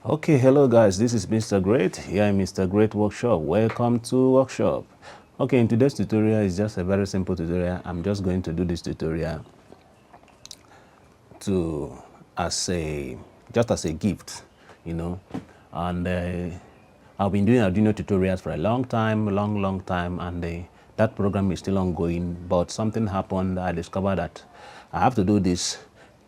Okay, hello guys, this is Mr. Great here in Mr. Great Workshop. Welcome to Workshop. Okay, in today's tutorial is just a very simple tutorial. I'm just going to do this tutorial to as a just as a gift, you know. And I've been doing Arduino tutorials for a long time, long time, and that program is still ongoing. But something happened. I discovered that I have to do this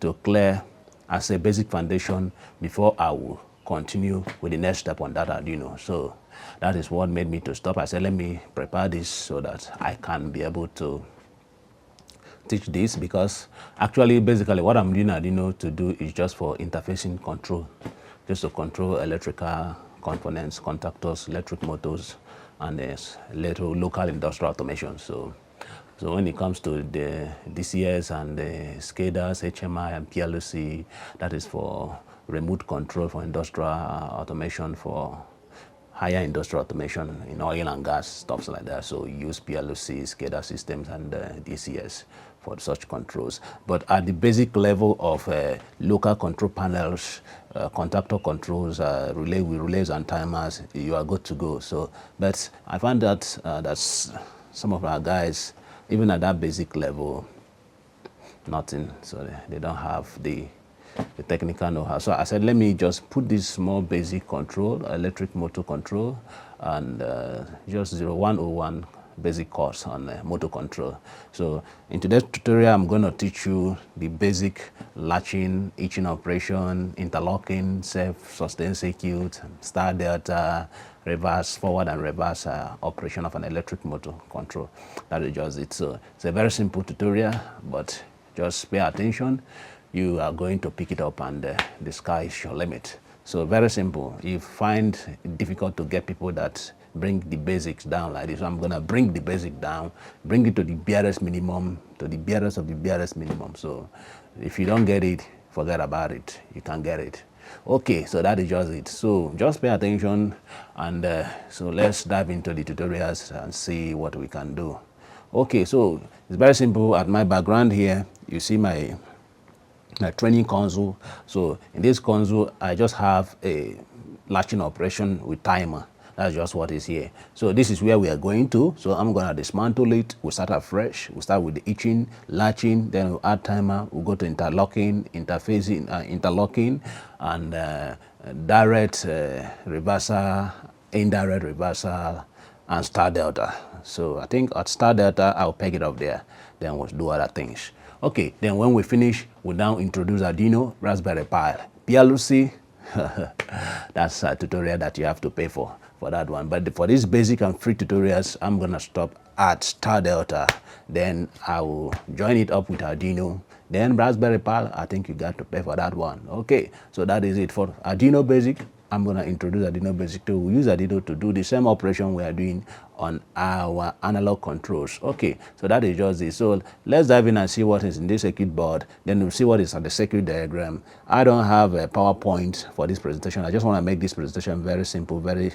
to clear as a basic foundation before I will continue with the next step on that Arduino. So that is what made me to stop. I said, let me prepare this so that I can be able to teach this, because actually basically what I'm doing Arduino to do is just for interfacing control, just to control electrical components, contactors, electric motors, and little local industrial automation. So when it comes to the DCS and the SCADAs, HMI and PLC, that is for remote control for industrial automation, for higher industrial automation in oil and gas, stuff like that. So use PLC, SCADA systems, and DCS for such controls. But at the basic level of local control panels, contactor controls, relays and timers, you are good to go. So, but I found that that's some of our guys, even at that basic level, nothing. So they don't have the technical know-how. So I said, let me just put this small basic control, electric motor control, and just 0101 basic course on motor control. So in today's tutorial, I'm going to teach you the basic latching, etching operation, interlocking, self-sustained circuit, star delta, reverse, forward and reverse operation of an electric motor control. That is just it. So it's a very simple tutorial, but just pay attention. You are going to pick it up, and the sky is your limit. So very simple. You find it difficult to get people that bring the basics down like this. So I'm going to bring the basic down, bring it to the barest minimum, to the barest of the barest minimum. So if you don't get it, forget about it. You can get it. Okay, so that is just it. So just pay attention, and so let's dive into the tutorials and see what we can do. Okay, so it's very simple. At my background here, you see my training console. So in this console, I just have a latching operation with timer. That's just what is here. So this is where we are going to. So I'm going to dismantle it. We'll start afresh. We'll start with the etching, latching, then we'll add timer. We'll go to interlocking, interfacing, interlocking, and direct reversal, indirect reversal, and star delta. So I think at star delta, I'll peg it up there. Then we'll do other things. Okay, then when we finish, we'll now introduce Arduino, Raspberry Pi, PLC. That's a tutorial that you have to pay for that one. But for these basic and free tutorials, I'm gonna stop at star delta. Then I will join it up with Arduino. Then Raspberry Pi, I think you got to pay for that one. Okay, so that is it for Arduino Basic. I'm going to introduce Arduino Basic 2. We use Arduino to do the same operation we are doing on our analog controls. Okay, so that is just it. So let's dive in and see what is in this circuit board. Then we'll see what is on the circuit diagram. I don't have a PowerPoint for this presentation. I just want to make this presentation very simple, very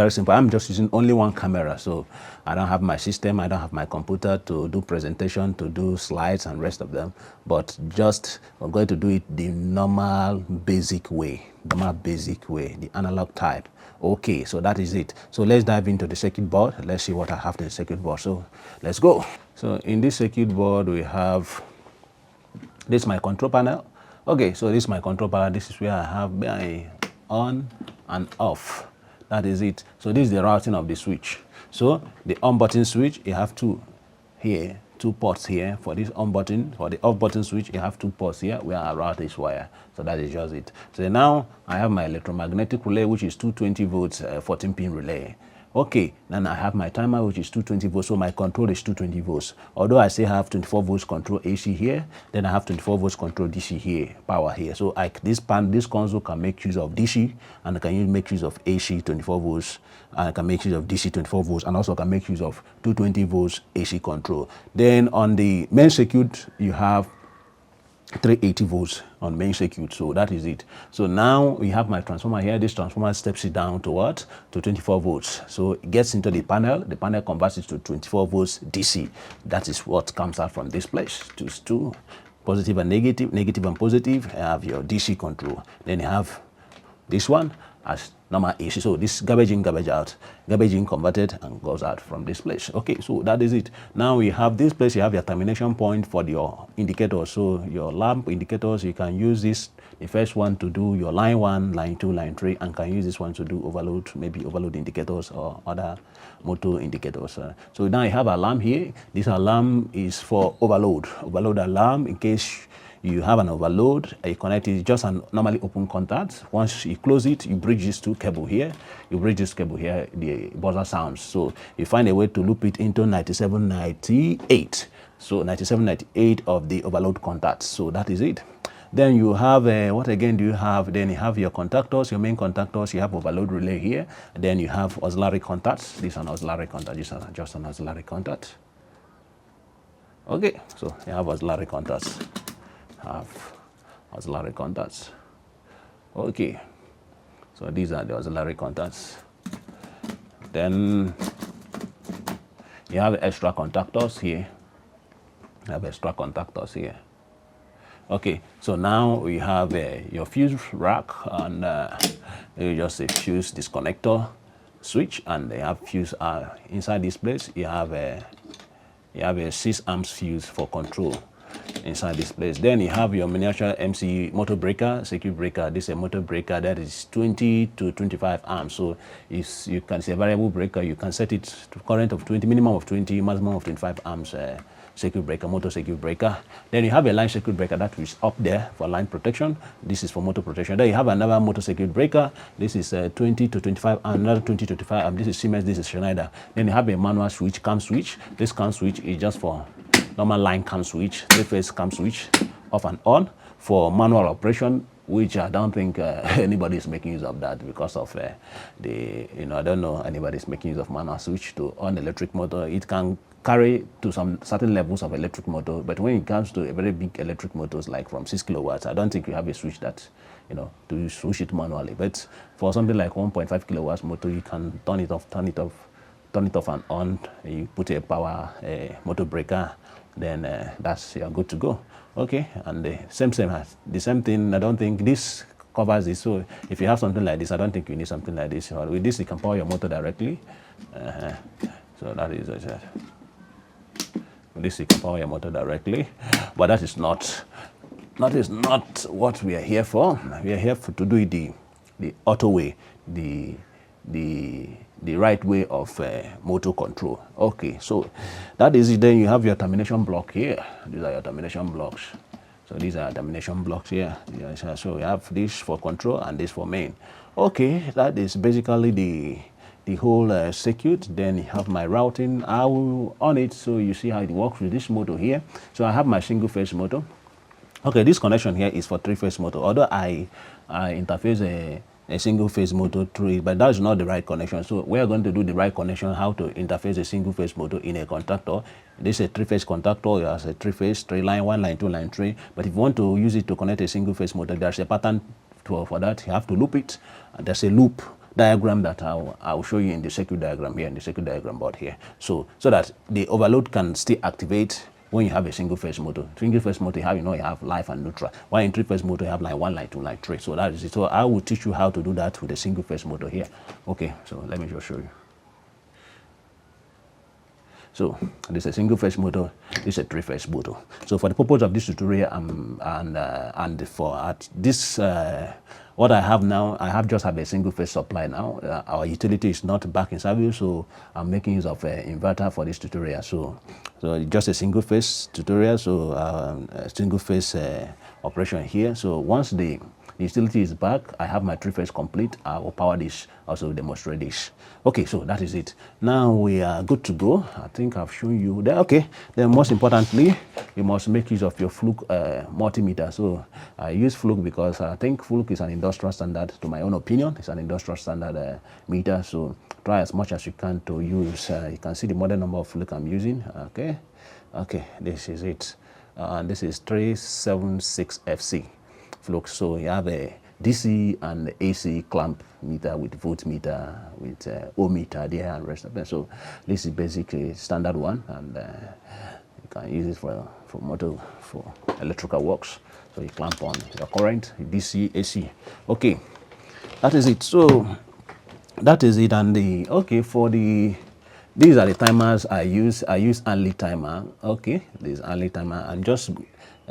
simple. I'm just using only one camera, so I don't have my system, I don't have my computer to do presentation, to do slides and rest of them, but just I'm going to do it the normal basic way, the analog type. Okay, so that is it. So let's dive into the circuit board. Let's see what I have in the circuit board. So let's go. So in this circuit board, we have this is my control panel. Okay, so this is my control panel. This is where I have my on and off. That is it. So this is the routing of the switch. So the on button switch, you have two ports here. For this on button, for the off button switch, you have two ports here where I route this wire. So that is just it. So now I have my electromagnetic relay, which is 220 volts, 14 pin relay. Okay, then I have my timer, which is 220 volts, so my control is 220 volts. Although I still have 24 volts control AC here, then I have 24 volts control DC here, power here. So this console can make use of DC, and I can make use of AC 24 volts, and I can make use of DC 24 volts, and also can make use of 220 volts AC control. Then on the main circuit, you have 380 volts on main circuit. So that is it. So now we have my transformer here. This transformer steps it down to what? To 24 volts. So it gets into the panel converts it to 24 volts DC. That is what comes out from this place. positive and negative, negative and positive. You have your DC control. Then you have this one as normal AC. So this garbage in, garbage out, garbage in converted and goes out from this place. Okay, so that is it. Now we have this place, you have your termination point for your indicators. So your lamp indicators, you can use this, the first one to do your line 1, line 2, line 3, and can use this one to do overload, maybe overload indicators or other motor indicators. So now I have alarm here. This alarm is for overload alarm in case you have an overload, you connect it, just a normally open contact. Once you close it, you bridge this to cable here. You bridge this cable here, the buzzer sounds. So you find a way to loop it into 9798. So 9798 of the overload contacts. So that is it. Then you have, what again do you have? Then you have your contactors, your main contactors. You have overload relay here. Then you have auxiliary contacts. This is an auxiliary contact. This is just an auxiliary contact. Okay, so you have auxiliary contacts. Have auxiliary contacts. Okay, so these are the auxiliary contacts. Then you have extra contactors here. You have extra contactors here. Okay, so now we have your fuse rack, and you just a fuse disconnector switch, and they have fuse inside this place. You have a 6 amps fuse for control inside this place. Then you have your miniature MC motor breaker, circuit breaker. This is a motor breaker that is 20 to 25 amps. So it's a variable breaker. You can set it to current of 20, minimum of 20, maximum of 25 amps. Circuit breaker, motor circuit breaker. Then you have a line circuit breaker that is up there for line protection. This is for motor protection. Then you have another motor circuit breaker. This is 20 to 25, another 20 to 25 amps. This is Siemens, this is Schneider. Then you have a manual switch, cam switch. This cam switch is just for normal line cam switch, 3-phase cam switch, off and on for manual operation, which I don't think anybody is making use of that because of I don't know anybody is making use of manual switch to on electric motor. It can carry to some certain levels of electric motor, but when it comes to a very big electric motors like from 6 kilowatts, I don't think you have a switch that, to switch it manually. But for something like 1.5 kilowatts motor, you can turn it off and on. You put a power motor breaker, then you're good to go. Okay, and the same thing. I don't think this covers this. So if you have something like this, I don't think you need something like this. With this, you can power your motor directly. So that is it. With this, you can power your motor directly. But that is not what we are here for. We are here to do it the auto way, the right way of motor control. Okay, so that is it. Then you have your termination block here. These are your termination blocks. So these are termination blocks here. So we have this for control and this for main. Okay, that is basically the whole circuit. Then you have my routing. I will on it so you see how it works with this motor here. So I have my single phase motor. Okay, this connection here is for 3-phase motor. Although I interface a single phase motor through it, but that's not the right connection. So we are going to do the right connection, how to interface a single phase motor in a contactor. This is a 3-phase contactor. It has a 3-phase, 3 line 1, line 2, line 3. But if you want to use it to connect a single phase motor, there's a pattern for that. You have to loop it. And there's a loop diagram that I'll show you in the circuit diagram here, in the circuit diagram board here. So that the overload can still activate when you have a single phase motor. Single phase motor, you have live and neutral. While in 3-phase motor, you have line 1, line 2, line 3. So that is it. So I will teach you how to do that with a single phase motor here. Okay, so let me just show you. So this is a single phase motor, this is a 3-phase motor. So for the purpose of this tutorial and for this what I have now, I just have a single phase supply now. Our utility is not back in service, so I'm making use of an inverter for this tutorial. So just a single phase tutorial, so a single phase operation here. So once the utility is back, I have my 3-phase complete. I will power this, also demonstrate this. Okay, so that is it. Now we are good to go. I think I've shown you there. Okay, then most importantly, you must make use of your Fluke multimeter. So I use Fluke because I think Fluke is an industrial standard, to my own opinion. It's an industrial standard meter. So try as much as you can to use. You can see the model number of Fluke I'm using. Okay, this is it. And this is 376FC Fluke. So you have a DC and AC clamp meter with voltmeter, with ohmmeter there and rest of them. So this is basically standard one, and you can use it for for motor, for electrical works. So you clamp on your current, DC, AC. Okay, that is it. So that is it. And the okay for the these are the timers I use. I use Anli timer. Okay, this Anli timer. I'm just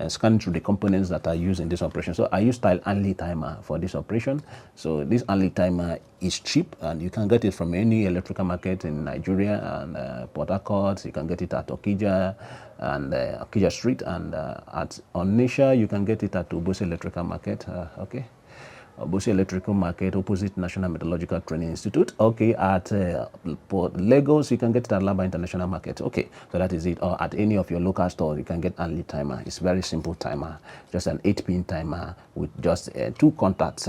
scanning through the components that I use in this operation. So I use style Anli timer for this operation. So this Anli timer is cheap, and you can get it from any electrical market in Nigeria and Port Harcourt. You can get it at Okija and Okija Street, and at Onisha you can get it at Obosi Electrical Market. Okay. Obosi Electrical Market opposite National Meteorological Training Institute. Okay, at Port Lagos, you can get it at Laba International Market. Okay, so that is it. Or at any of your local stores, you can get Anli timer. It's very simple timer, just an 8-pin timer with just 2 contacts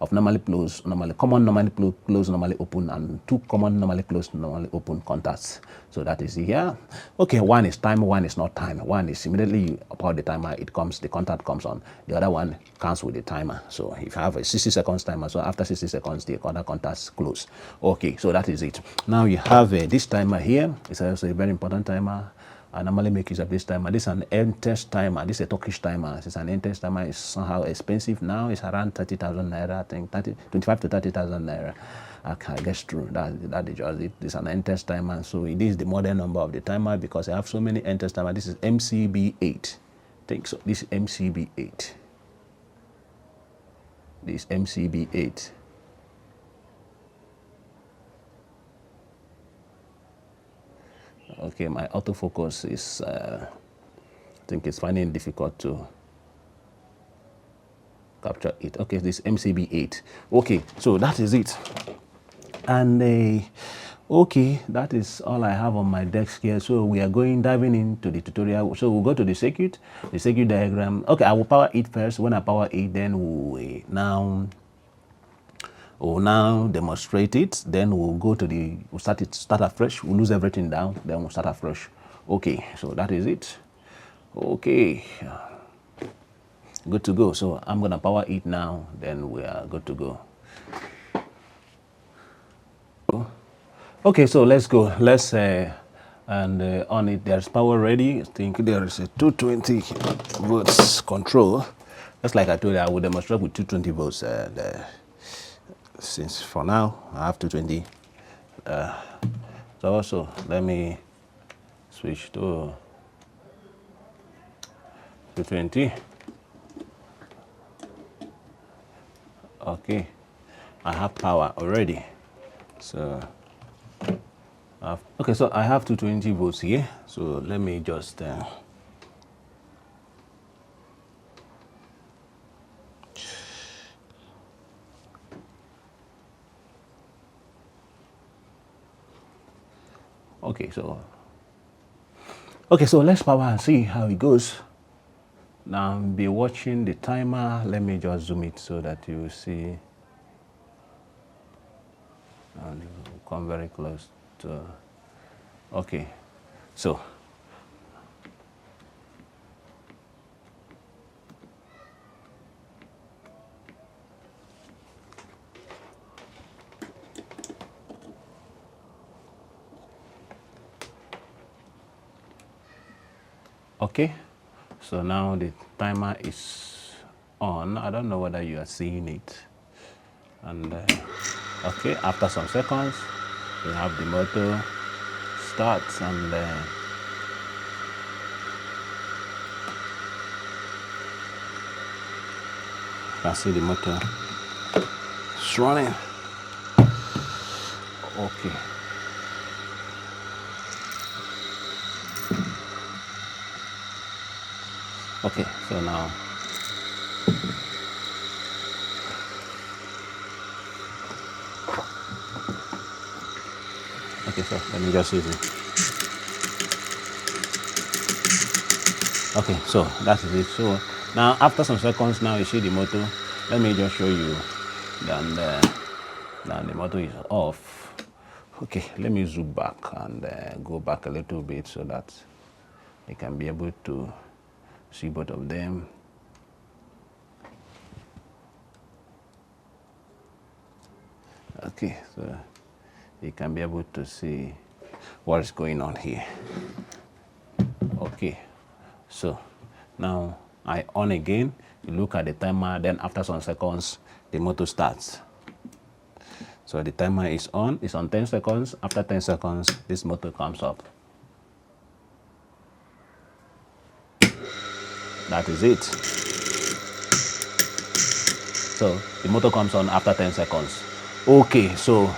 of normally closed, normally closed, normally open, and 2 common normally closed, normally open contacts. So that is it here. Okay, one is time, one is not time. One is immediately you power the timer, it comes, the contact comes on. The other one counts with the timer. So if you have a 60 seconds timer, so after 60 seconds, the other contacts close. Okay, so that is it. Now you have this timer here. It's also a very important timer. I normally make use of this timer. This is an M-test timer. This is a Turkish timer. It's an M-test timer. It's somehow expensive now. It's around 30,000 naira, I think 25 to 30,000 naira. I guess true. That is just it. This is an M-test timer. So it is the model number of the timer because I have so many M-test timer. This is MCB8. I think so. This is MCB8. This MCB8. Okay, my autofocus is, I think it's finding it difficult to capture it. Okay, this MCB8. Okay, so that is it. And okay, that is all I have on my desk here. So we are diving into the tutorial. So we'll go to the circuit diagram. Okay, I will power it first. When I power it, then we'll now demonstrate it. Then we'll start afresh. We'll lose everything down. Then we'll start afresh. Okay, so that is it. Okay, good to go. So I'm gonna power it now. Then we are good to go. Okay, so let's go. Let's on it. There's power ready. I think there is a 220 volts control. Just like I told you, I will demonstrate with 220 volts. Since for now I have 220. So also let me switch to 220. Okay, I have power already. So okay, so I have 220 volts here. So let me just okay, so let's power and see how it goes. Now be watching the timer. Let me just zoom it so that you see, and come very close to. Okay, so okay, so now the timer is on. I don't know whether you are seeing it. And okay, after some seconds, we have the motor starts, and you can see the motor is running. Okay. Okay, so now okay, so let me just use it. Okay, so that is it. So now after some seconds, now you see the motor. Let me just show you. Then the motor is off. Okay, let me zoom back and go back a little bit so that you can be able to see both of them. Okay, so you can be able to see what is going on here. Okay, So now I on again, you look at the timer, then after some seconds, the motor starts. So the timer is on, it's on 10 seconds. After 10 seconds, this motor comes up. That is it. So the motor comes on after 10 seconds. Okay, so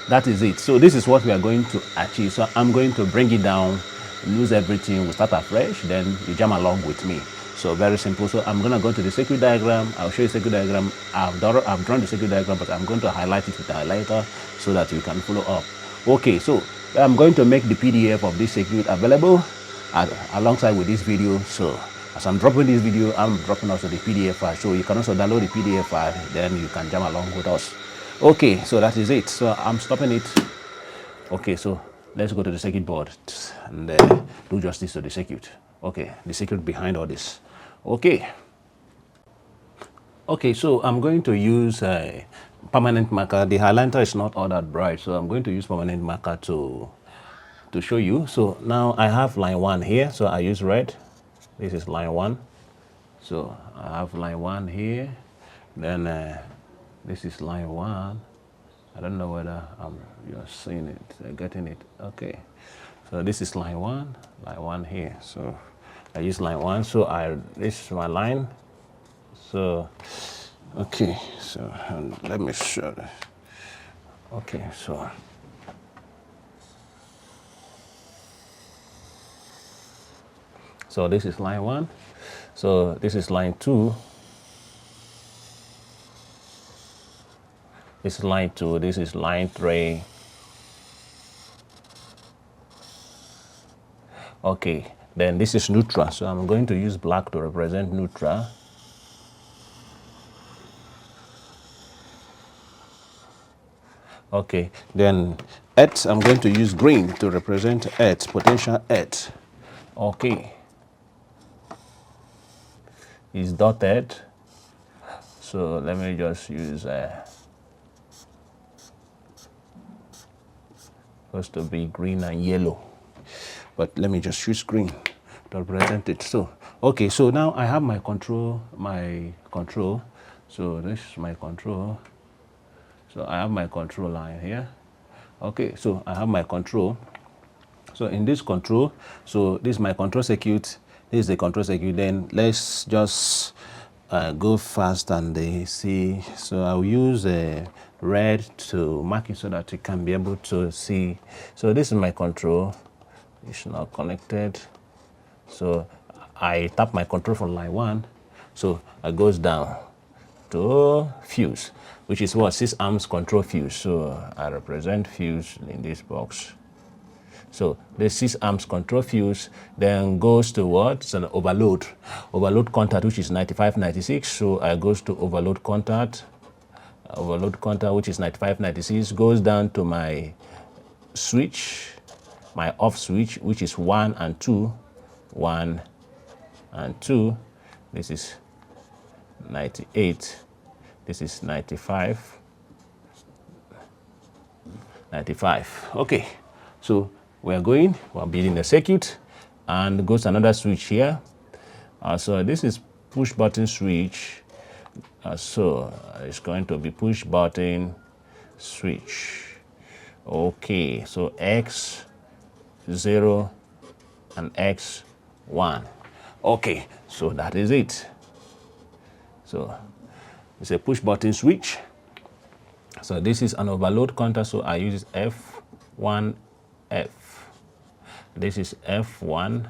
that is it. So this is what we are going to achieve. So I'm going to bring it down, lose everything, we start afresh, then you jam along with me. So very simple. So I'm going to go to the circuit diagram. I'll show you circuit diagram. I've drawn the circuit diagram, but I'm going to highlight it with a highlighter so that you can follow up. Okay, so I'm going to make the PDF of this circuit available alongside with this video. So as I'm dropping this video, I'm dropping also the PDF file. So you can also download the PDF file, then you can jam along with us. Okay, so that is it. So I'm stopping it. Okay, so let's go to the circuit board and do justice to the circuit. Okay, the circuit behind all this. Okay. Okay, so I'm going to use a permanent marker. The highlighter is not all that bright, so I'm going to use permanent marker to show you. So now I have line 1 here, so I use red. This is line 1. So I have line 1 here. Then this is line 1. I don't know whether you're seeing it, getting it. Okay. So this is line 1 here. So I use line 1. So this is my line. So, okay. So let me show that. Okay. So this is line 1. So this is line 2. This is line 2. This is line 3. Okay. Then this is neutral. So I'm going to use black to represent neutral. Okay. Then earth, I'm going to use green to represent earth, potential earth. Okay. Is dotted, so let me just use supposed to be green and yellow, but let me just use green to represent it. So okay, so now I have my control. So this is my control. So I have my control line here. Okay, so I have my control. So in this control, so this is my control circuit. This is the control circuit. Then let's just go fast and see. So I'll use red to mark it so that you can be able to see. So this is my control. It's not connected. So I tap my control from line 1. So it goes down to fuse, which is what 6 amps control fuse. So I represent fuse in this box. So the 6 amps control fuse then goes to what? It's an overload contact, which is 9596. So I goes to overload contact, which is 9596, goes down to my switch, my off switch, which is 1 and 2, 1 and 2. This is 98. This is 95. Okay. So we're building the circuit, and goes another switch here. So this is push button switch. So it's going to be push button switch. Okay, so X0 and X1. Okay, so that is it. So it's a push button switch. So this is an overload contact, so I use F1F. This is F1,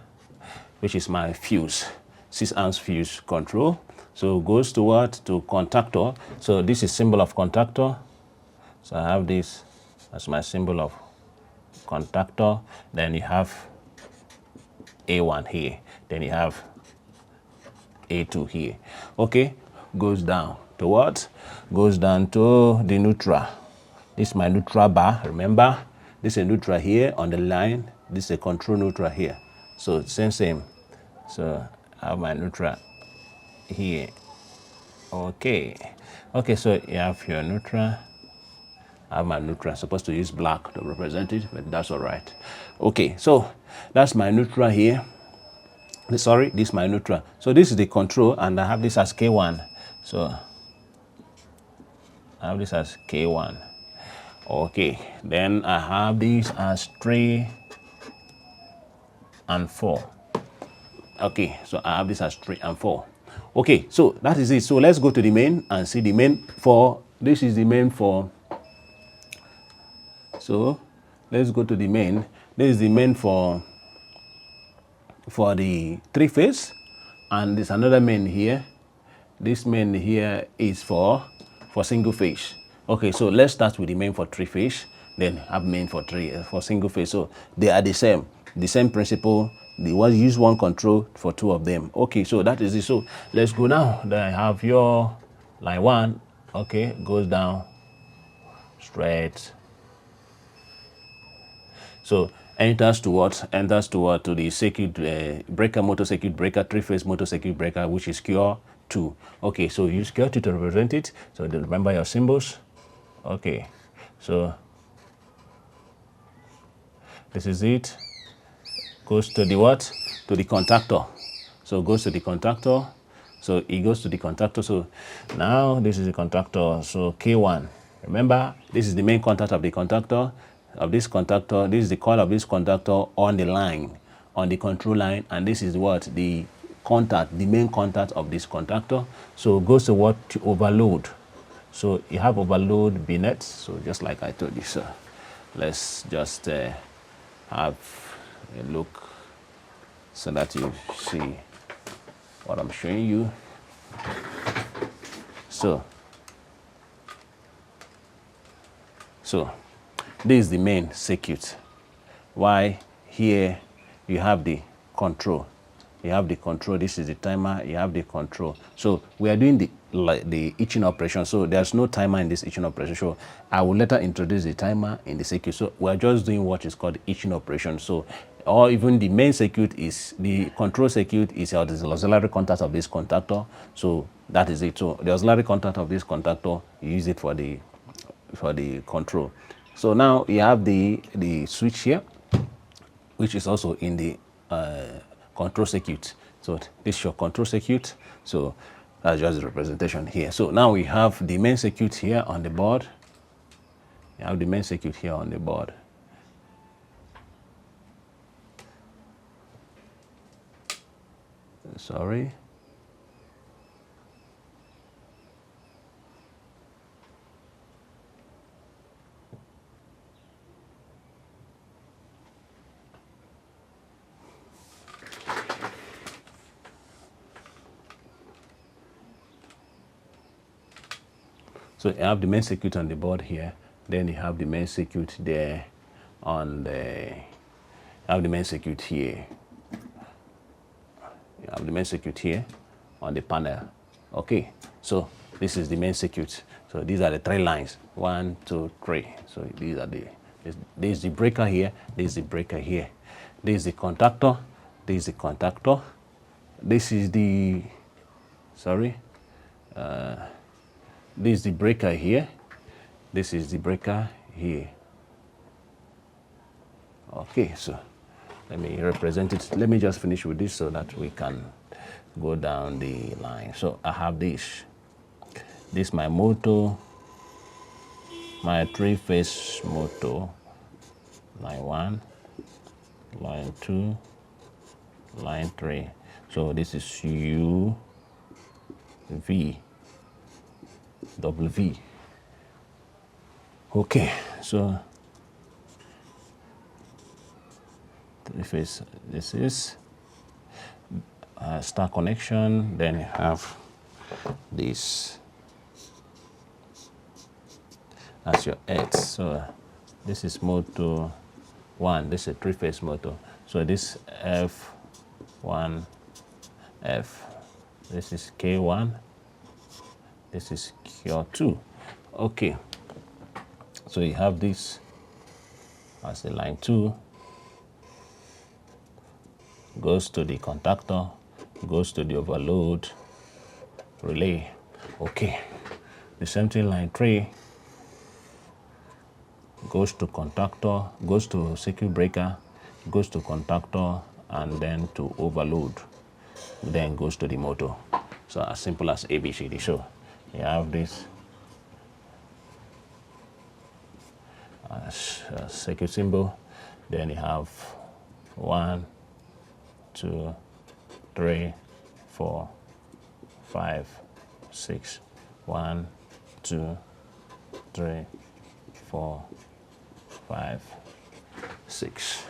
which is my fuse, 6 amps fuse control. So goes to what? To contactor. So this is symbol of contactor. So I have this as my symbol of contactor. Then you have A1 here. Then you have A2 here. Okay, goes down to what? Goes down to the neutral. This is my neutral bar. Remember, this is a neutral here on the line. This is a control neutral here. So same. So I have my neutral here. Okay, so you have your neutral. I have my neutral. I'm supposed to use black to represent it, but that's all right. Okay, so that's my neutral here. Sorry, this is my neutral. So this is the control, and I have this as K1. So I have this as K1. Okay, then I have this as 3 and 4. Okay, so I have this as 3 and 4. Okay, so that is it. So let's go to the main and see the main for, this is the main for, so let's go to the main. This is the main for the 3-phase, and there's another main here. This main here is for single phase. Okay, so let's start with the main for 3-phase, then have main for single phase. So they are the same principle. They was use one control for 2 of them. Okay, so that is it. So let's go now. Then I have your line 1. Okay, goes down straight. So enters to what? Enters to what? To the circuit breaker, motor circuit breaker, 3-phase motor circuit breaker, which is QR2. Okay, so use QR2 to represent it. So remember your symbols. Okay, so this is it. Goes to the what? To the contactor. So goes to the contactor. So it goes to the contactor. So now this is the contactor. So K1. Remember, this is the main contact of the contactor. Of this contactor, this is the coil of this contactor on the line, on the control line, and this is what? The contact, the main contact of this contactor. So goes to what? To overload. So you have overload binet. So just like I told you, so let's just have a look so that you see what I'm showing you. So this is the main circuit. Why here you have the control. You have the control. This is the timer. You have the control. So we are doing the etching operation. So there's no timer in this etching operation. So I will later introduce the timer in the circuit. So we're just doing what is called etching operation. So or even the main circuit is the control circuit is the auxiliary contact of this contactor. So that is it. So the auxiliary contact of this contactor, you use it for the control. So now you have the switch here, which is also in the control circuit. So this is your control circuit. So that's just the representation here. So now we have the main circuit here on the board. You have the main circuit here on the board. Sorry. So you have the main circuit on the board here. Then you have the main circuit there on the, you have the main circuit here. You have the main circuit here on the panel. Okay, so this is the main circuit. So these are the 3 lines, 1, 2, 3. So these are this is the breaker here, this is the breaker here. This is the contactor, this is the contactor. This is the, sorry, this is the breaker here. This is the breaker here. Okay, so let me represent it. Let me just finish with this so that we can go down the line. So I have this. This is my motor, my 3-phase motor. Line 1, line 2, line 3. So this is U, V, W. Okay, so 3-phase, this is star connection. Then you have this as your X. So this is motor 1, this is a 3-phase motor. So this F1, F, this is K1, this is Q2. Okay, so you have this as the line 2, goes to the contactor, goes to the overload relay. Okay, the same thing, line 3 goes to contactor, goes to circuit breaker, goes to contactor, and then to overload. then goes to the motor. So as simple as ABCD. So you have this as a circuit symbol, then you have 1, 2, 3, 4, 5, 6. 1, 2, 3, 4, 5, 6.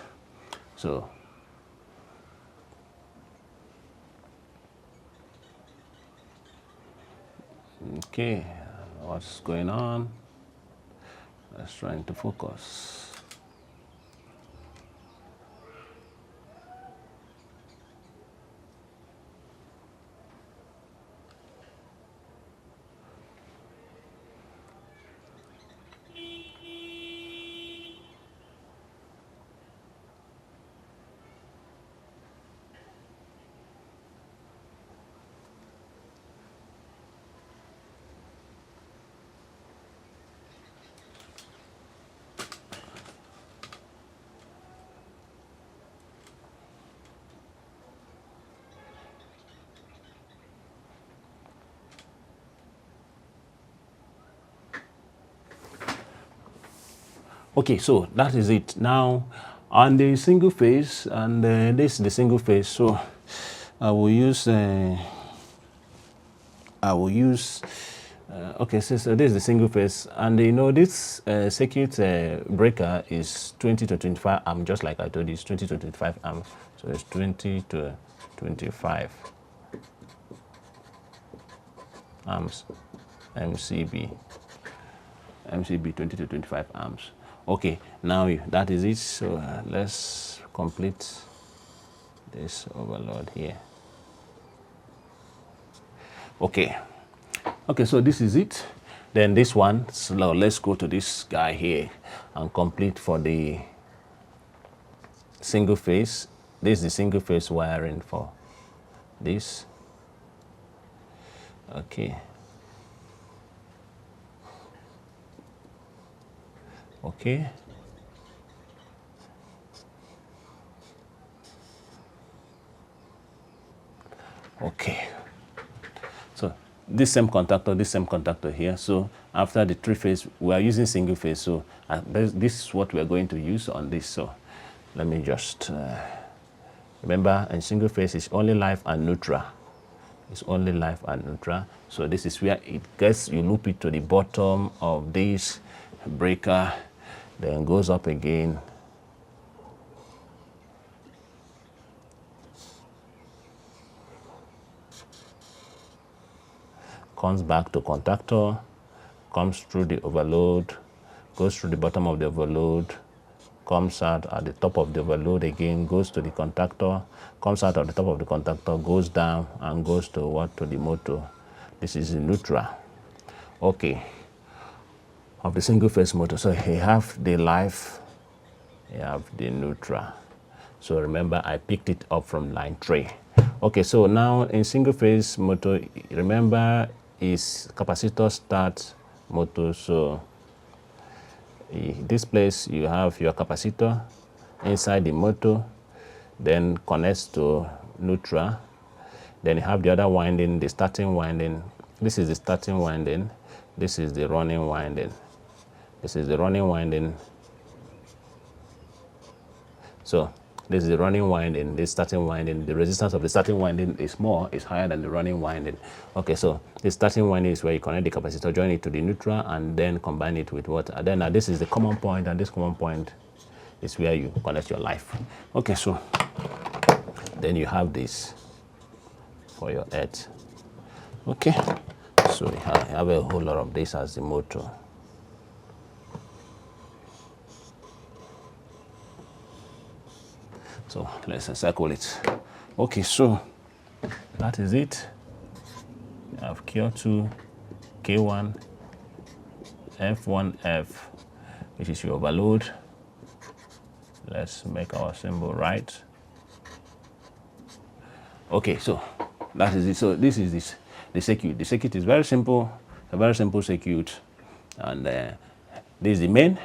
So okay, what's going on? Let's try to focus. Okay, so that is it. Now, on the single phase, and this is the single phase. So, I will use. Okay, so this is the single phase, and you know this circuit breaker is 20 to 25 amp, just like I told you, it's 20 to 25 amp. So it's 20 to 25 amps, MCB 20 to 25 amps. Okay, now that is it. So let's complete this overload here. Okay, so this is it. Then this one, so now let's go to this guy here and complete for the single phase. This is the single phase wiring for this. Okay. Okay. Okay. So this same contactor here. So after the three phase, we are using single phase. So this is what we are going to use on this. So let me just remember, in single phase is only live and neutral. It's only live and neutral. So this is where it gets, you loop it to the bottom of this breaker, then goes up again. Comes back to contactor, comes through the overload, goes through the bottom of the overload, comes out at the top of the overload again, goes to the contactor, comes out at the top of the contactor, goes down and goes to what? To the motor. This is the neutral. Okay. Of the single phase motor. So you have the live, you have the neutral. So remember, I picked it up from line 3. Okay, so now in single phase motor, remember is capacitor start motor. So this place you have your capacitor inside the motor, then connects to neutral. Then you have the other winding, the starting winding. This is the starting winding. This is the running winding. This is the running winding. So this is the running winding, this starting winding. The resistance of the starting winding is higher than the running winding. Okay, so the starting winding is where you connect the capacitor, join it to the neutral, and then combine it with what? And then this is the common point, and this common point is where you connect your live. Okay, so then you have this for your earth. Okay, so you have a whole lot of this as the motor. So let's encircle it. Okay, so that is it. You have Q2, K1, F1F, which is your overload. Let's make our symbol right. Okay, so that is it. So this is the circuit. The circuit is very simple, a very simple circuit. And this is the main,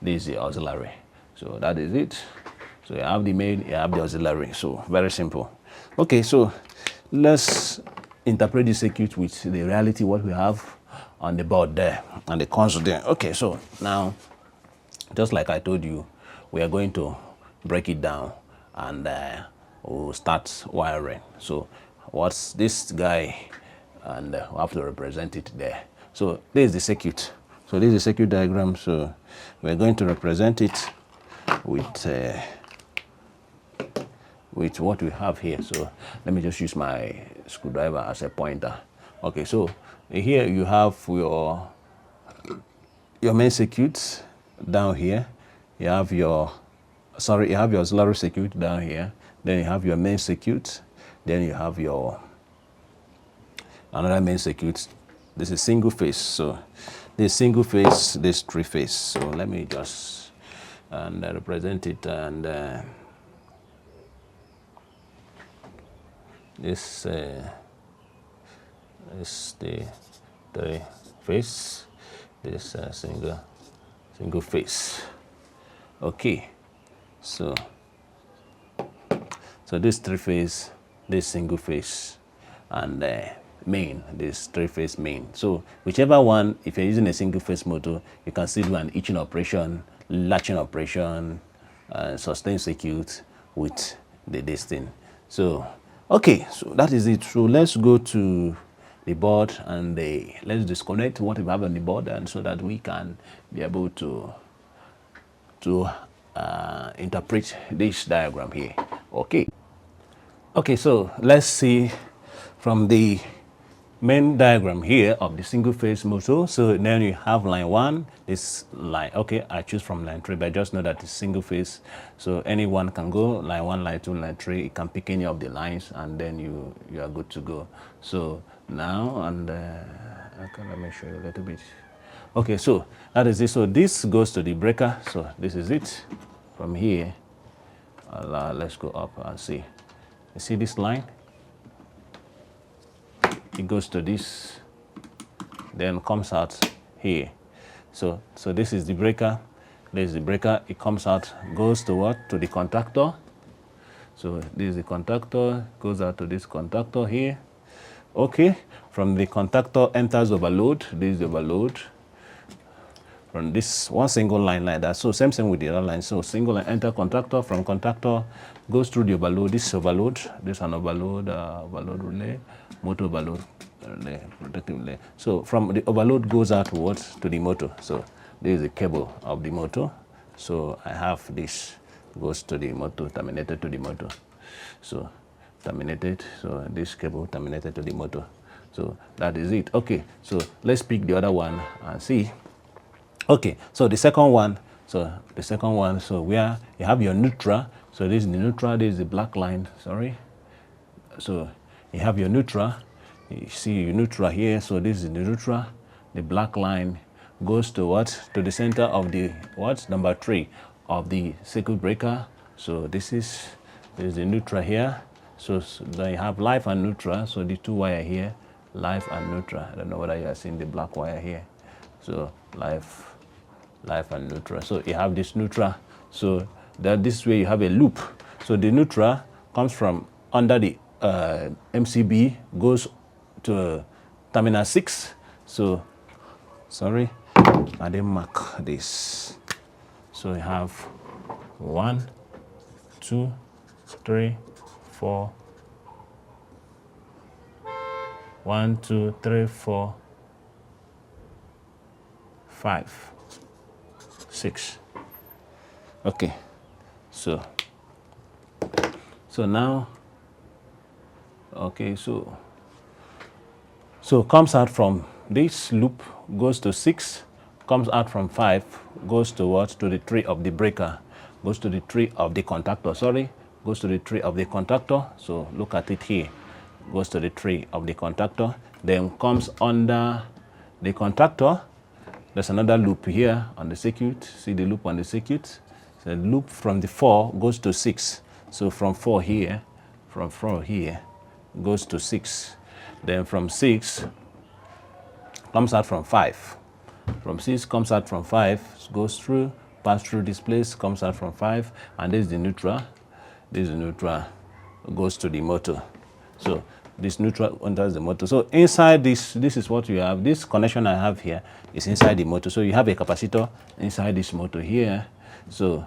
this is the auxiliary. So that is it. So you have the main, you have the auxiliary. So very simple. Okay, so let's interpret the circuit with the reality what we have on the board there and the console there. Okay, so now, just like I told you, we are going to break it down and we'll start wiring. So what's this guy, and we'll have to represent it there. So this is the circuit. So this is the circuit diagram. So we're going to represent it with what we have here. So let me just use my screwdriver as a pointer. Okay, so here you have your main circuit down here. You have your auxiliary circuit down here. Then you have your main circuit. Then you have your another main circuit. This is single phase. So this single phase, this three phase. So let me just represent it, and this is the three phase. This single phase. Okay, so this three phase, this single phase, and main, this three phase main. So whichever one, if you're using a single phase motor, you can still do an etching operation, latching operation, sustain circuit with this thing. So okay, so that is it. So let's go to the board and let's disconnect what we have on the board, and so that we can be able to interpret this diagram here. Okay, so let's see from the main diagram here of the single phase motor. So then you have line 1, this line. Okay, I choose from line 3, but just know that it's single phase, so anyone can go line 1, line 2, line 3. You can pick any of the lines, and then you are good to go. So now, and okay, let me show you a little bit. Okay, so that is it. So this goes to the breaker. So this is it. From here, let's go up and see. You see this line? It goes to this, then comes out here. So this is the breaker. This is the breaker. It comes out, goes to what? To the contactor. So this is the contactor, goes out to this contactor here. Okay, from the contactor enters overload. This is the overload. From this one single line like that. So same with the other line. So single line enter contactor, from contactor goes through the overload. This is overload. This is an overload, overload relay, motor overload relay, protective relay. So from the overload goes outwards to the motor. So this is the cable of the motor. So I have this goes to the motor, terminated to the motor. So terminated. So this cable terminated to the motor. So that is it. Okay. So let's pick the other one and see. Okay, so the second one, so where you have your neutral. So this is the neutral, this is the black line, sorry. So you have your neutral, you see your neutral here. So this is the neutral. The black line goes to what? To the center of the what? Number 3 of the circuit breaker. So this is the neutral here. So then you have live and neutral. So the 2 wire here, live and neutral. I don't know whether you are seeing the black wire here. So live and neutral. So you have this neutral. So that this way you have a loop. So the neutral comes from under the MCB, goes to terminal 6. So sorry, I didn't mark this. So you have 1, 2, 3, 4. 1, 2, 3, 4, 5, 6. Okay, so now, okay, so comes out from this loop, goes to 6, comes out from 5, goes to what? To the 3 of the breaker, goes to the 3 of the contactor, sorry, goes to the 3 of the contactor. So look at it here, goes to the 3 of the contactor, then comes under the contactor. There's another loop here on the circuit. See the loop on the circuit? The loop from the 4 goes to 6. So from 4 here goes to 6. Then from 6 comes out from 5. From 6 comes out from 5, goes through, pass through this place, comes out from 5, and this is the neutral. This is the neutral. goes to the motor. So this neutral enters the motor. So inside this is what you have. This connection I have here is inside the motor. So you have a capacitor inside this motor here. So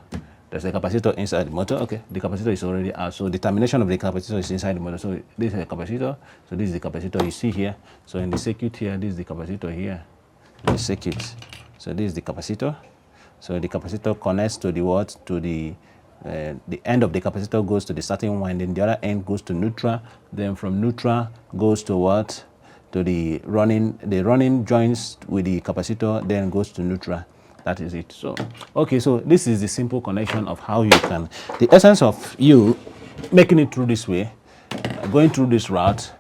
there's a capacitor inside the motor. Okay, the capacitor is already out. So the termination of the capacitor is inside the motor. So this is a capacitor. So this is the capacitor you see here. So in the circuit here, this is the capacitor here. The circuit. So this is the capacitor. So the capacitor connects to the what? To the end of the capacitor goes to the starting winding, the other end goes to neutral, then from neutral goes to what? To the running joins with the capacitor, then goes to neutral. That is it. So, okay, so this is the simple connection of how you can, the essence of you making it through this way, going through this route,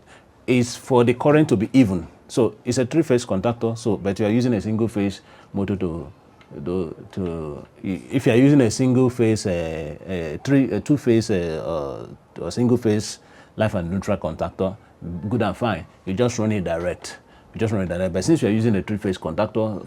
is for the current to be even. So it's a three-phase contactor, so but you are using a single-phase motor if you are using a single phase, two-phase, or single-phase live and neutral contactor, good and fine. You just run it direct. But since you are using a three-phase contactor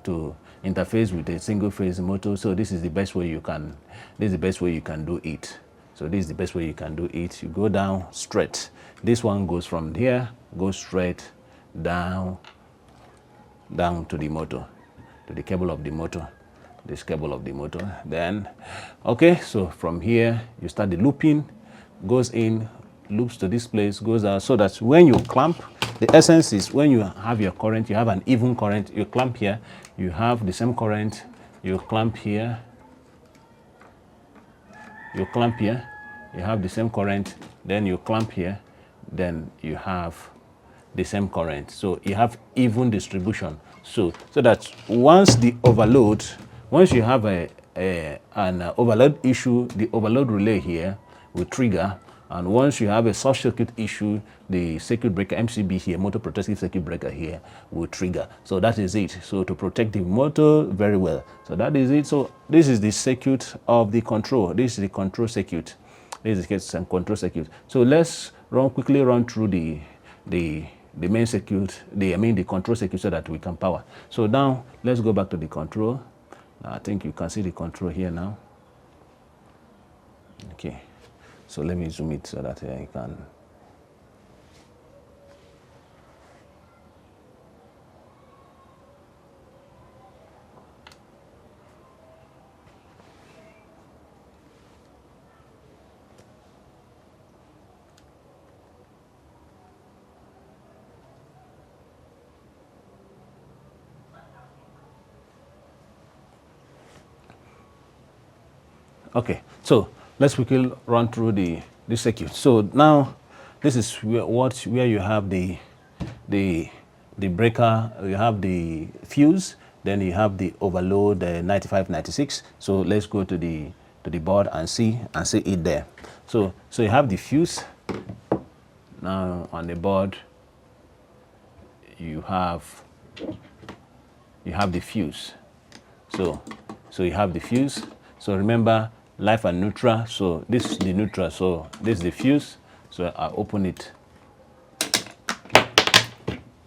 to interface with a single-phase motor, so this is the best way you can. This is the best way you can do it. So this is the best way you can do it. You go down straight. This one goes from here, goes straight down to the motor, to the cable of the motor, this cable of the motor. Then, okay, so from here you start the looping, goes in, loops to this place, goes out, so that when you clamp, the essence is when you have your current, you have an even current, you clamp here, you have the same current, you clamp here, you clamp here, you have the same current, then you clamp here, then you have the same current. So you have even distribution. So that once you have an overload issue, the overload relay here will trigger. And once you have a short circuit issue, the circuit breaker, MCB here, motor protective circuit breaker here, will trigger. So that is it. So to protect the motor very well. So that is it. So this is the circuit of the control. This is the control circuit. This is the control circuit. So let's quickly run through the main circuit, the control circuit, so that we can power. So now let's go back to the control. I think you can see the control here now. Okay, so let me zoom it so that I can. Okay, so let's quickly run through the circuit. So now this is where you have the breaker, you have the fuse, then you have the overload 9596. So let's go to the board and see it there. So you have the fuse. Now on the board you have the fuse. So you have the fuse. So remember, live and neutral. So this is the neutral. So this is the fuse. So I open it.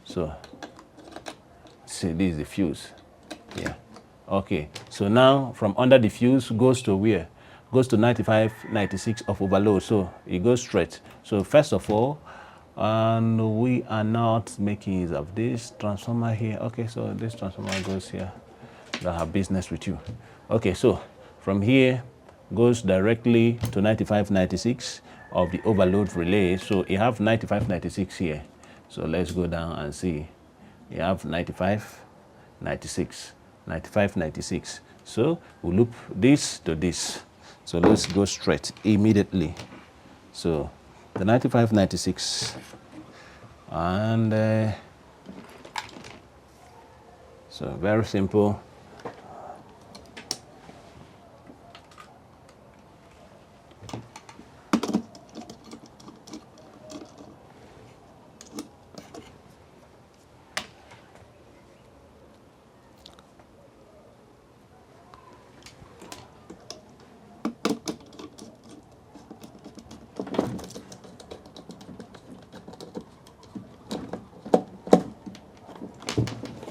So see, this is the fuse. Yeah. Okay. So now from under the fuse goes to where? Goes to 9596 of overload. So it goes straight. So first of all, and we are not making use of this transformer here. Okay. So this transformer goes here. I have business with you. Okay. So from here goes directly to 9596 of the overload relay. So you have 9596 here. So let's go down and see. You have 9596, 9596. So we loop this to this. So let's go straight immediately. So the 9596 and so very simple.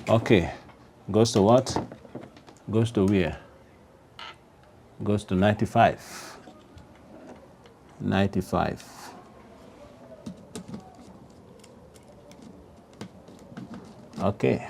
Okay, goes to what? Goes to where? Goes to 95. 95. Okay.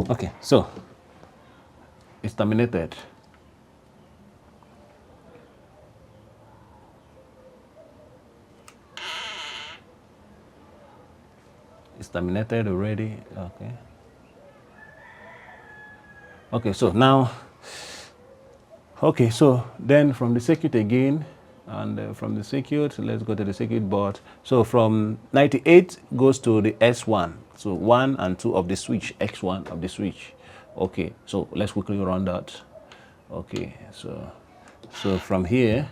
Okay, so it's terminated. It's terminated already. Okay. Okay, so now, okay, so then from the circuit again, and from the circuit, let's go to the circuit board. So from 98 goes to the S1. So 1 and 2 of the switch, X1 of the switch. Okay, so let's quickly run that. Okay, so from here,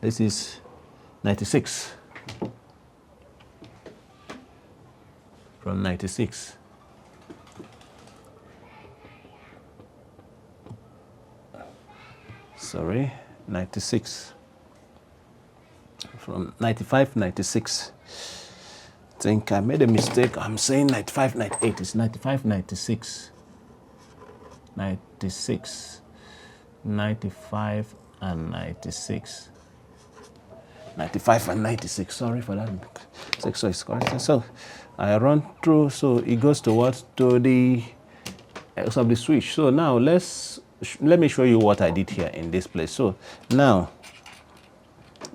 this is 96. From 96. Sorry, 96. From 95, 96. I think I made a mistake. I'm saying 95, 98. It's 95, 96. 96. 95 and 96. 95 and 96. Sorry for that. So it's correct. So I run through. So it goes to what? To the X of the switch. So now let me show you what I did here in this place. So now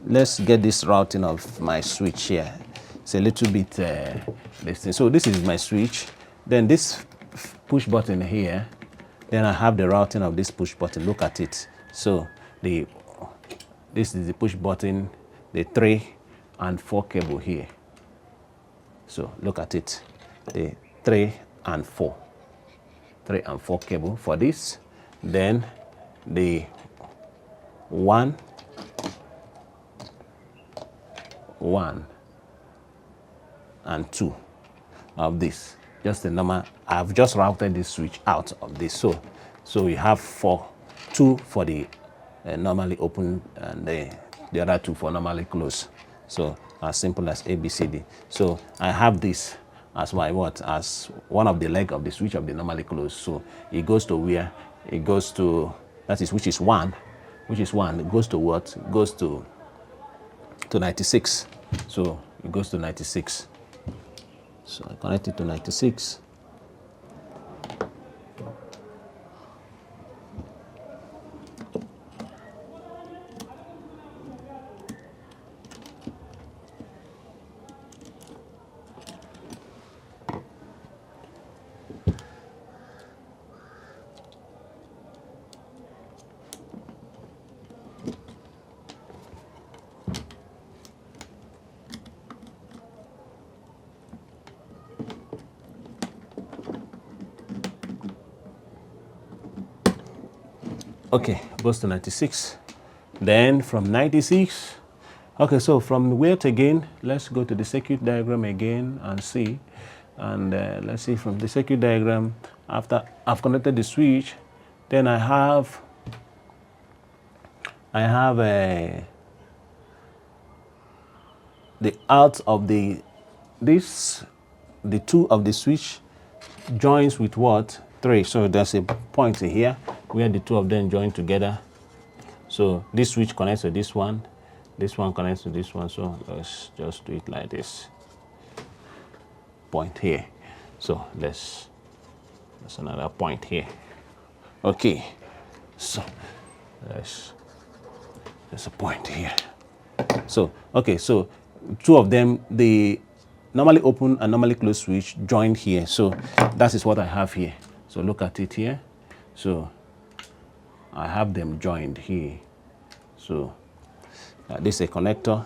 let's get this routing of my switch here. It's a little bit this thing. So this is my switch. Then this push button here. Then I have the routing of this push button. Look at it. So this is the push button, the 3 and 4 cable here. So look at it. The 3 and 4. 3 and 4 cable for this. Then the 1 and 2 of this. Just the normal. I've just routed this switch out of this. So we have 2 for the normally open, and the other 2 for normally closed. So as simple as ABCD. So I have this as my what? As one of the leg of the switch of the normally closed. So it goes to where? It goes to, that is, which is 1. It goes to what? It goes to 96. So it goes to 96. So I connect it to 96. Okay, goes to 96. Then from 96, okay, so from where to again, let's go to the circuit diagram again and see. And let's see from the circuit diagram, after I've connected the switch, then I have the out of the 2 of the switch joins with what? 3. So there's a point here where the 2 of them join together. So this switch connects to this one connects to this one. So let's just do it like this. Point here. So there's another point here. Okay. So there's a point here. So okay, so 2 of them, the normally open and normally closed switch joined here. So that is what I have here. So look at it here. So I have them joined here. So this is a connector.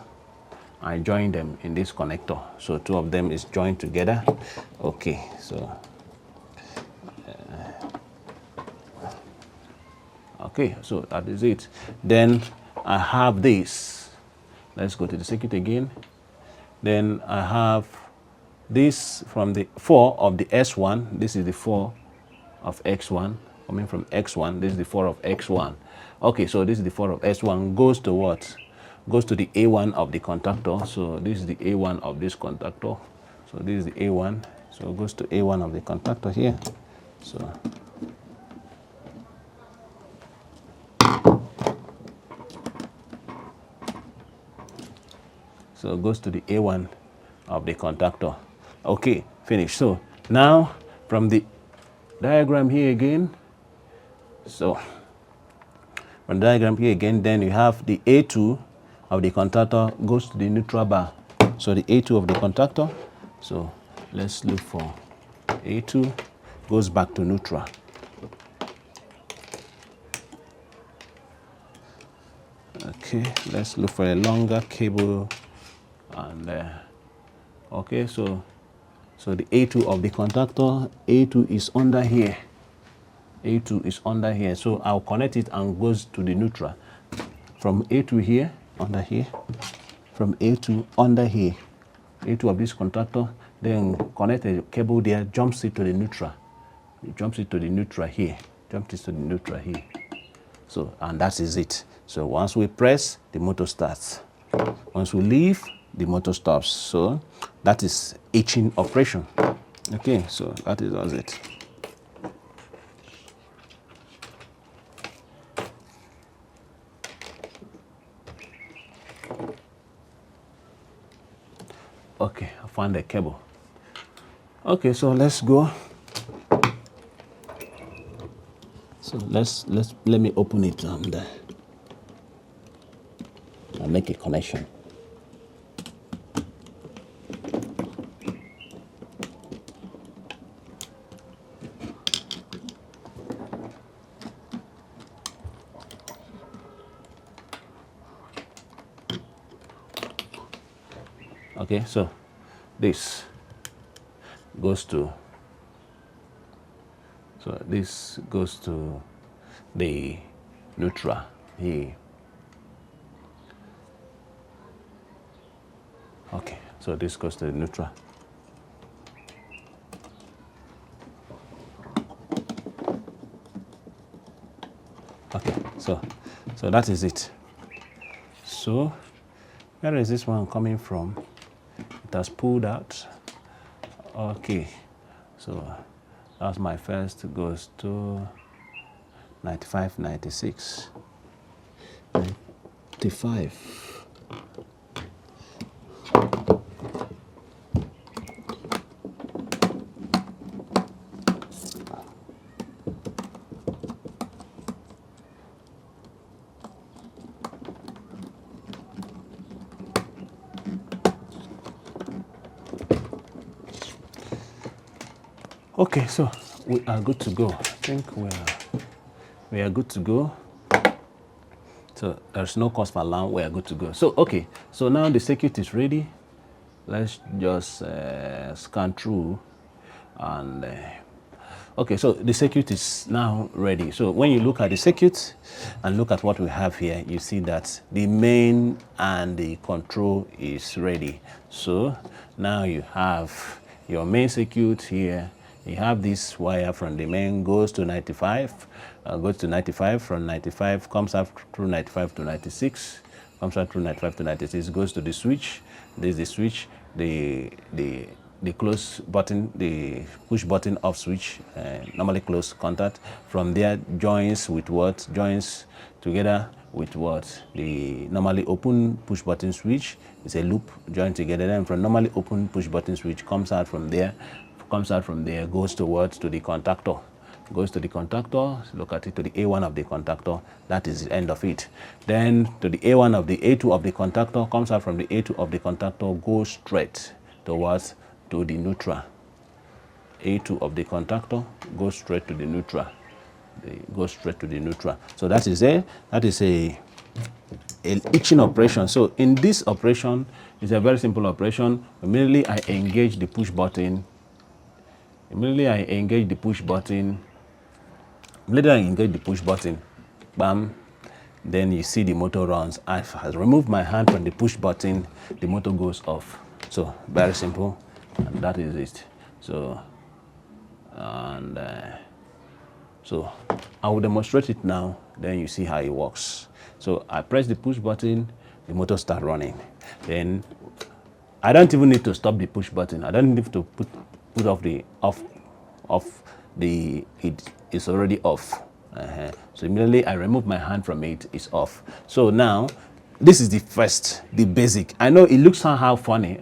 I join them in this connector. So 2 of them is joined together. Okay, so okay, so that is it. Then I have this. Let's go to the circuit again. Then I have this from the 4 of the S1, this is the 4 of X1, coming from X1, this is the 4 of X1. Okay, so this is the 4 of S1, goes to what? Goes to the A1 of the contactor. So this is the A1 of this contactor. So this is the A1. So it goes to A1 of the contactor here. So it goes to the A1 of the contactor. Okay, finished. So now from the diagram here again, so from the diagram here again, then you have the A2 of the contactor goes to the neutral bar. So the A2 of the contactor, so let's look for A2, goes back to neutral. Okay, let's look for a longer cable. And okay, so the A2 of the contactor, A2 is under here. A2 is under here. So I'll connect it and goes to the neutral. From A2 here, under here, from A2 under here, A2 of this contactor, then connect a cable there, jumps it to the neutral. It jumps it to the neutral here. Jumps it to the neutral here. So, and that is it. So once we press, the motor starts. Once we leave, the motor stops. So that is etching operation. Okay, so that is it. Okay, I found the cable. Okay, so let's go. So let me open it and I'll make a connection. Okay, so this goes to, so this goes to the neutral here. Okay, so this goes to the neutral. Okay, so that is it. So where is this one coming from? It has pulled out. Okay, so that's my first, goes to 95, 96, 95. Okay, so we are good to go. I think we are good to go. So there's no cause for alarm. We are good to go. So okay, so now the circuit is ready. Let's just scan through and okay, so the circuit is now ready. So when you look at the circuit and look at what we have here, you see that the main and the control is ready. So now you have your main circuit here. You have this wire from the main, goes to 95, goes to 95, from 95, comes up through 95 to 96, comes out through 95 to 96, goes to the switch. This is the switch, the close button, the push button off switch, normally close contact. From there joins with what? Joins together with what? The normally open push button switch is a loop joined together. Then from normally open push button switch comes out from there, goes towards to the contactor. Goes to the contactor, look at it, to the A1 of the contactor. That is the end of it. Then to the A1 of the A2 of the contactor, comes out from the A2 of the contactor, goes straight towards to the neutral. A2 of the contactor goes straight to the neutral. Goes straight to the neutral. So that is a etching operation. So in this operation, it's a very simple operation. Immediately I engage the push button. Bam, then you see the motor runs. I have removed my hand from the push button, the motor goes off. So very simple. and that is it. So and so I will demonstrate it now, then you see how it works. So I press the push button, the motor start running. Then I don't even need to stop the push button. I don't need to put off the it's already off. So immediately I remove my hand from it, it's off. So now this is the basic. I know it looks somehow funny.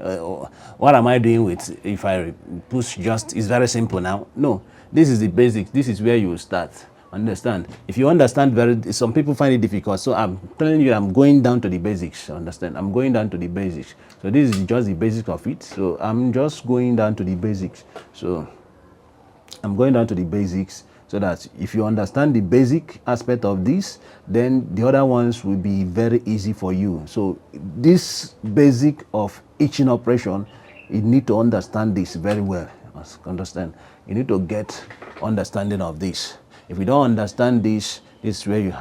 What am I doing with if I push just, it's very simple now. No, this is the basic. This is where you start. Understand? If you understand some people find it difficult. So I'm telling you, I'm going down to the basics. Understand? I'm going down to the basics. So this is just the basics of it. So I'm just going down to the basics. So I'm going down to the basics, so that if you understand the basic aspect of this, then the other ones will be very easy for you. So this basic of etching operation, you need to understand this very well. Understand? You need to get understanding of this. If you don't understand this, this is where you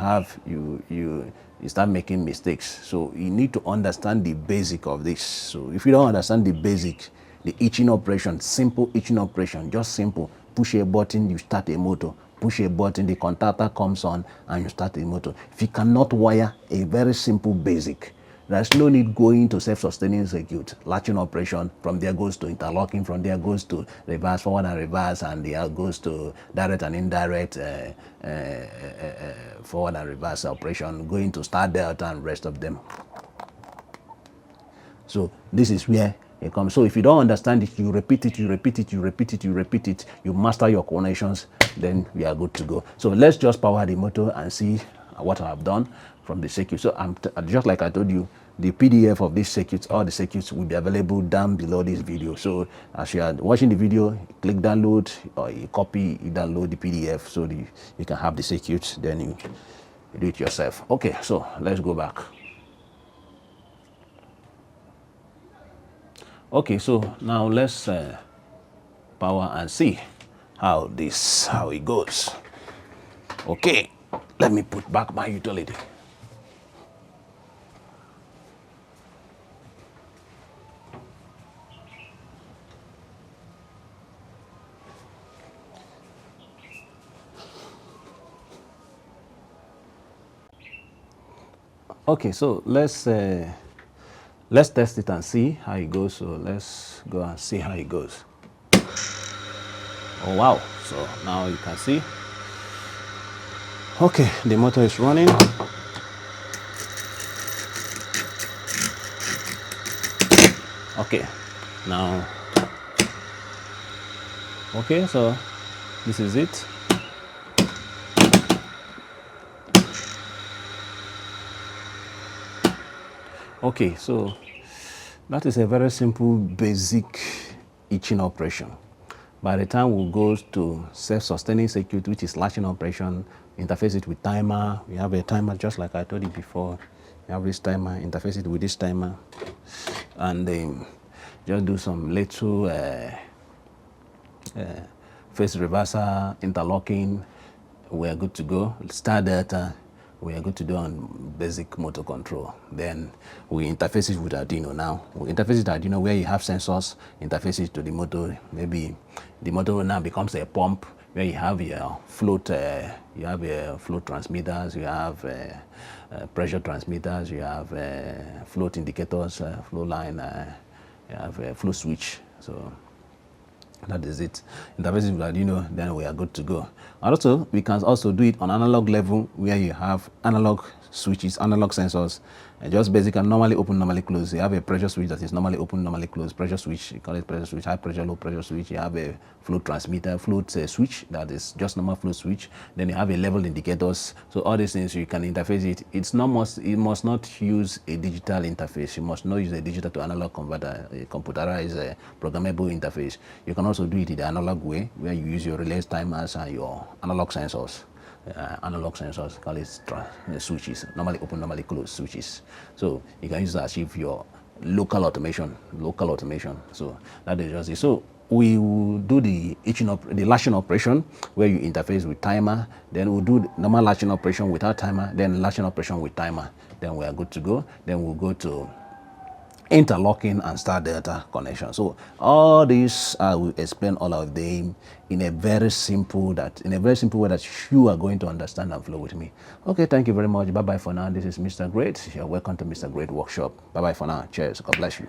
start making mistakes. So you need to understand the basic of this. So if you don't understand the basic, the etching operation, simple etching operation, just simple. Push a button, you start a motor. Push a button, the contactor comes on and you start a motor. If you cannot wire a very simple basic, there's no need going to self-sustaining circuit, latching operation. From there goes to interlocking, from there goes to reverse, forward and reverse, and there goes to direct and indirect forward and reverse operation, going to star delta and rest of them. So this is where it comes. So if you don't understand it, you repeat it, you repeat it, you repeat it, you repeat it, you master your coordinations, then we are good to go. So let's just power the motor and see what I've done from the circuit. So just like I told you, the PDF of these circuits, all the circuits will be available down below this video. So as you are watching the video, click download, or you copy, you download the PDF, so you can have the circuits, then you do it yourself. Okay, so let's go back. Okay, so now let's power and see how it goes. Okay, let me put back my utility. Okay, so let's test it and see how it goes. So let's go and see how it goes. Oh wow, so now you can see. Okay, the motor is running. Okay, now, okay, so this is it. Okay, so that is a very simple, basic etching operation. By the time we go to self-sustaining circuit, which is latching operation, interface it with timer. We have a timer, just like I told you before. We have this timer, interface it with this timer, and then just do some little phase reversal, interlocking. We are good to go. Star delta, we are good to do on basic motor control. Then we interface it with Arduino now. We interface it with Arduino where you have sensors, interface it to the motor. Maybe the motor now becomes a pump where you have your float, float transmitters, you have pressure transmitters, you have float indicators, flow line, you have a flow switch. So that is it. Interface with Arduino, then we are good to go. Also, we can also do it on analog level where you have analog switches, analog sensors, and just basic and normally open, normally close. You have a pressure switch that is normally open, normally closed. Pressure switch, you call it pressure switch, high pressure, low pressure switch. You have a float transmitter, float switch that is just normal float switch. Then you have a level indicators. So all these things you can interface it. It must not use a digital interface. You must not use a digital to analog converter, a computerized programmable interface. You can also do it in the analog way where you use your relays, timers, and your analog sensors. Call it switches, normally open, normally closed switches. So you can use to achieve your local automation. So that is just it. So we will do the latching operation where you interface with timer. Then we'll do normal latching operation without timer. Then latching operation with timer. Then we are good to go. Then we'll go to interlocking and star delta connection. So all this I will explain all of them in a very simple way that you are going to understand and flow with me. Okay, thank you very much. Bye bye for now. This is Mr. Great. You're welcome to Mr. Great Workshop. Bye bye for now. Cheers. God bless you.